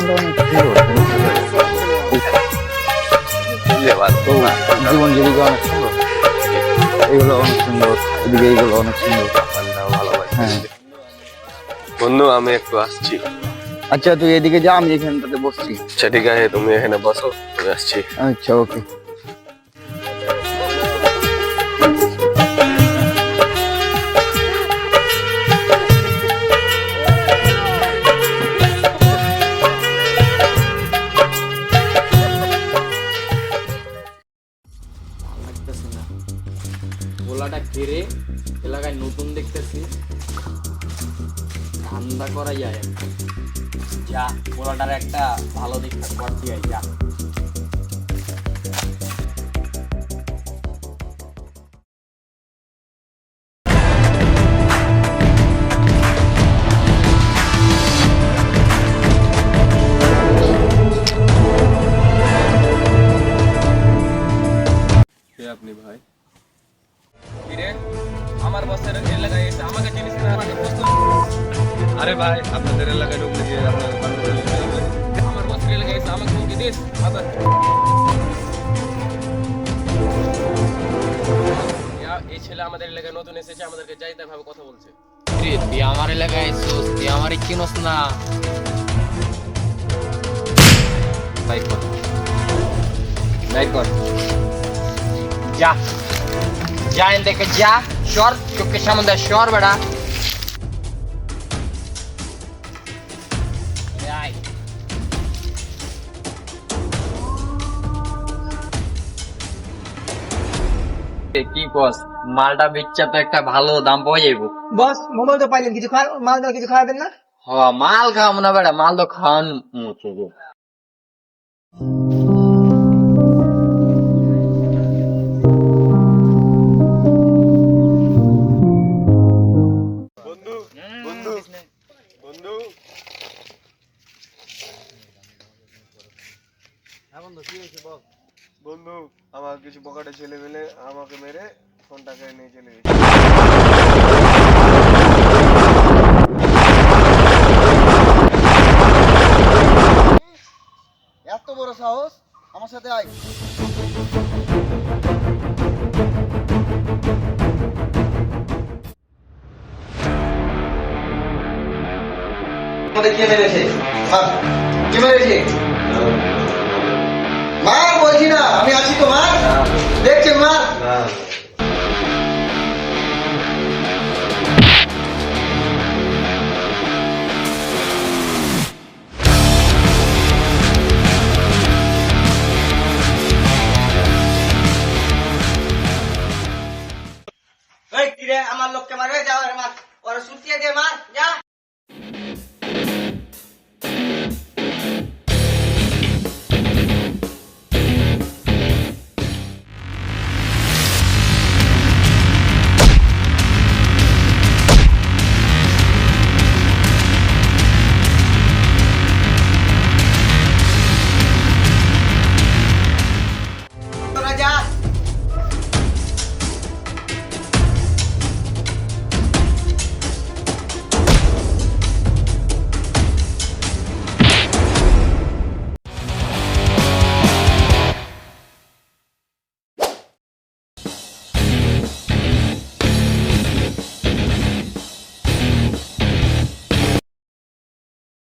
জীবনটা অনেক সুন্দর, জীবন জীবিকা অনেক সুন্দর, এগুলো অনেক সুন্দর, এদিকে এইগুলো অনেক সুন্দর। হ্যাঁ বন্ধু আমি একটু আসছি। আচ্ছা তুই এদিকে যা, আমি এখানটাতে বসছি। আচ্ছা ঠিক আছে, তুমি এখানে বসো, আমি আসছি। আচ্ছা ওকে। গোলাটা ঘিরে এলাকায় নতুন দেখতেছি, ধান্দা করা যায়। যা গোলাটার একটা ভালো দিক কর দিয়ে যা। আপনি ভাই আমার বসের এলাকায় এসে আমাকে চিনিস না? আরে ভাই আপনাদের এলাকায় ঢুকলে কি আপনার আমার বসের এলাকায় এসে আমাকে ঢুকে দিস? এই ছেলে আমাদের এলাকায় নতুন এসেছে, আমাদেরকে যাইতে ভাবে কথা বলছে। তুই আমার এলাকায় এসছিস, তুই আমারই চিনস না? বাইক কর, বাইক কর, যা যা এন থেকে যা, সর চোখের সামনে সর বেড়া। কি কস, মালটা বেচা তো একটা ভালো দাম পাওয়া যাইব। বস মোবাইল তো পাইলেন, কিছু মাল দাও, কিছু খাওয়াবেন না? হ মাল খাওয়াবো না বেড়া, মাল তো খাওয়ান মুছে গো। বন্ধু বন্ধু বন্ধু বন্ধু আমার কিছু পকেটে ছেলে মেলে আমাকে মেরে ফোনটাকে নিয়ে চলে গেছে। এত বড় সাহস, আমার সাথে আয়। কে মেরেছে? কে মেরেছে? মা বলছি না, আমি আছি তো মা, দেখছেন মা?